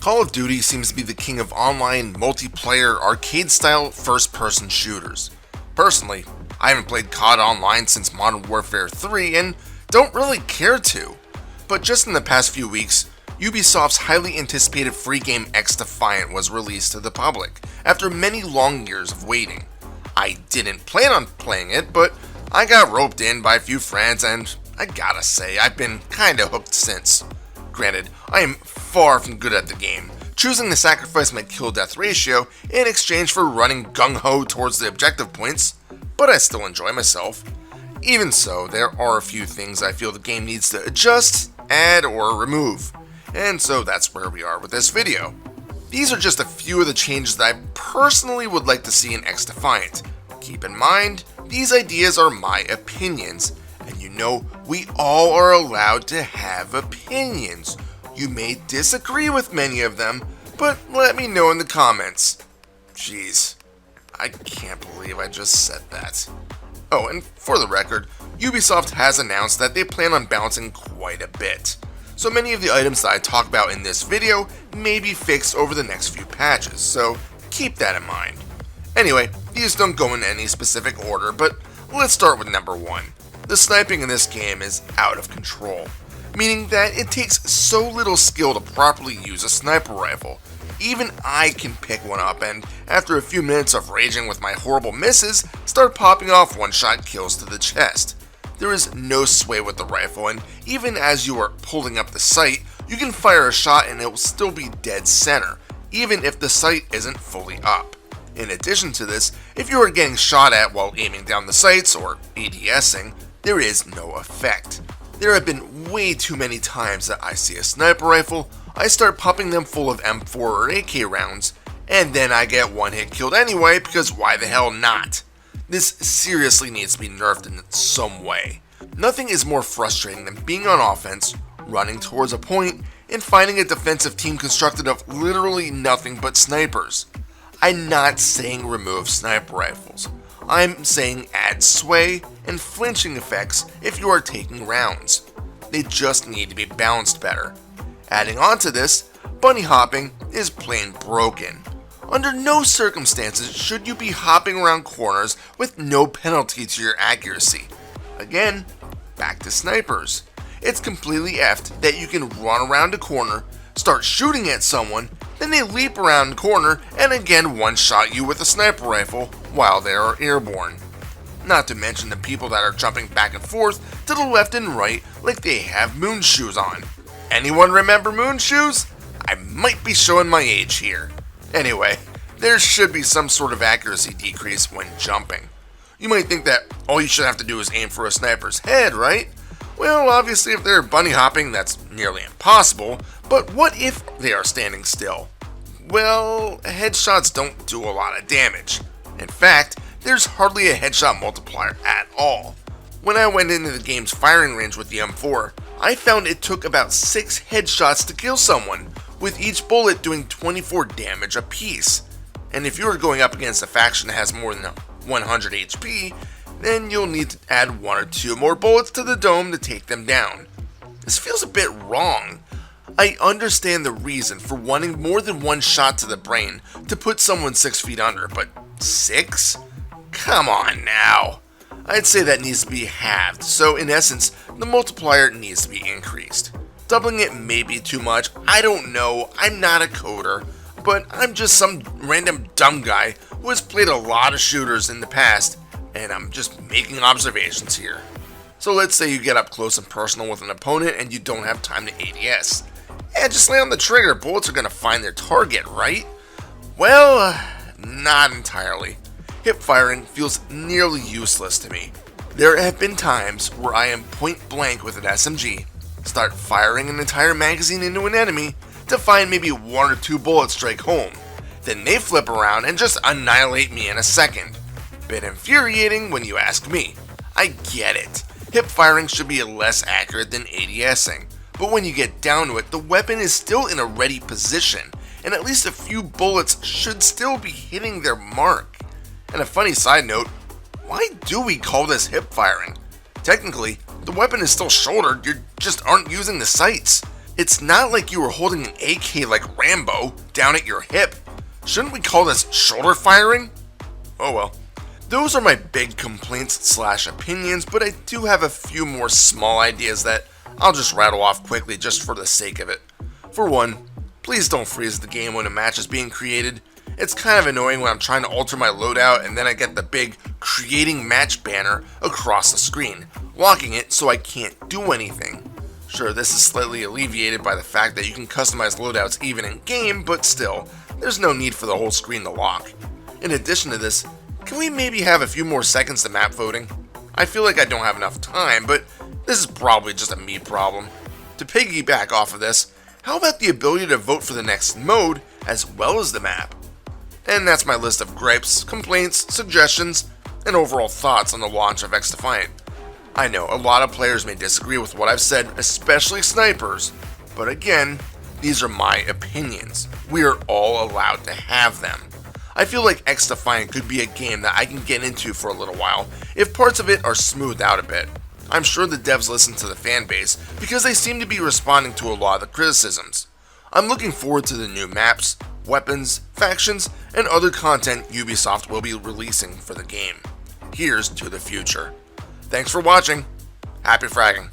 Call of Duty seems to be the king of online, multiplayer, arcade-style, first-person shooters. Personally, I haven't played COD Online since Modern Warfare 3 and don't really care to. But just in the past few weeks, Ubisoft's highly anticipated free game XDefiant was released to the public after many long years of waiting. I didn't plan on playing it, but I got roped in by a few friends and I gotta say, I've been kinda hooked since. Granted, I am far from good at the game, choosing to sacrifice my kill-death ratio in exchange for running gung-ho towards the objective points, but I still enjoy myself. Even so, there are a few things I feel the game needs to adjust, add, or remove, and so that's where we are with this video. These are just a few of the changes that I personally would like to see in XDefiant. Keep in mind, these ideas are my opinions, and you know we all are allowed to have opinions. You may disagree with many of them, but let me know in the comments. Jeez, I can't believe I just said that. Oh, and for the record, Ubisoft has announced that they plan on balancing quite a bit. So many of the items that I talk about in this video may be fixed over the next few patches, so keep that in mind. Anyway, these don't go in any specific order, but let's start with number 1. The sniping in this game is out of control, meaning that it takes so little skill to properly use a sniper rifle. Even I can pick one up and, after a few minutes of raging with my horrible misses, start popping off one-shot kills to the chest. There is no sway with the rifle, and even as you are pulling up the sight, you can fire a shot and it will still be dead center, even if the sight isn't fully up. In addition to this, if you are getting shot at while aiming down the sights or ADSing, there is no effect. There have been way too many times that I see a sniper rifle, I start popping them full of M4 or AK rounds, and then I get one hit killed anyway because why the hell not? This seriously needs to be nerfed in some way. Nothing is more frustrating than being on offense, running towards a point, and finding a defensive team constructed of literally nothing but snipers. I'm not saying remove sniper rifles. I'm saying add sway and flinching effects if you are taking rounds. They just need to be balanced better. Adding on to this, bunny hopping is plain broken. Under no circumstances should you be hopping around corners with no penalty to your accuracy. Again, back to snipers. It's completely effed that you can run around a corner, start shooting at someone, then they leap around the corner and again one-shot you with a sniper rifle while they are airborne. Not to mention the people that are jumping back and forth to the left and right like they have moon shoes on. Anyone remember moon shoes? I might be showing my age here. Anyway, there should be some sort of accuracy decrease when jumping. You might think that all you should have to do is aim for a sniper's head, right? Well, obviously if they're bunny hopping, that's nearly impossible, but what if they are standing still? Well, headshots don't do a lot of damage. In fact, there's hardly a headshot multiplier at all. When I went into the game's firing range with the M4, I found it took about 6 headshots to kill someone, with each bullet doing 24 damage apiece. And if you are going up against a faction that has more than 100 HP, then you'll need to add 1 or 2 more bullets to the dome to take them down. This feels a bit wrong. I understand the reason for wanting more than one shot to the brain to put someone 6 feet under, but 6? Come on now. I'd say that needs to be halved, so in essence, the multiplier needs to be increased. Doubling it may be too much, I don't know, I'm not a coder, but I'm just some random dumb guy who has played a lot of shooters in the past, and I'm just making observations here. So let's say you get up close and personal with an opponent and you don't have time to ADS. Yeah, just lay on the trigger, bullets are going to find their target, right? Well, not entirely. Hip firing feels nearly useless to me. There have been times where I am point blank with an SMG, start firing an entire magazine into an enemy to find maybe 1 or 2 bullets strike home. Then they flip around and just annihilate me in a second. Bit infuriating when you ask me. I get it. Hip firing should be less accurate than ADSing, but when you get down to it, the weapon is still in a ready position, and at least a few bullets should still be hitting their mark. And a funny side note, why do we call this hip firing? Technically, the weapon is still shouldered, you just aren't using the sights. It's not like you were holding an AK like Rambo down at your hip. Shouldn't we call this shoulder firing? Oh well. Those are my big complaints / opinions, but I do have a few more small ideas that I'll just rattle off quickly just for the sake of it. For one, please don't freeze the game when a match is being created. It's kind of annoying when I'm trying to alter my loadout and then I get the big creating match banner across the screen, locking it so I can't do anything. Sure, this is slightly alleviated by the fact that you can customize loadouts even in game, but still, there's no need for the whole screen to lock. In addition to this, can we maybe have a few more seconds to map voting? I feel like I don't have enough time, but this is probably just a me problem. To piggyback off of this, how about the ability to vote for the next mode as well as the map? And that's my list of gripes, complaints, suggestions, and overall thoughts on the launch of XDefiant. I know a lot of players may disagree with what I've said, especially snipers, but again, these are my opinions. We are all allowed to have them. I feel like XDefiant could be a game that I can get into for a little while if parts of it are smoothed out a bit. I'm sure the devs listen to the fan base because they seem to be responding to a lot of the criticisms. I'm looking forward to the new maps, weapons, factions, and other content Ubisoft will be releasing for the game. Here's to the future. Thanks for watching. Happy fragging.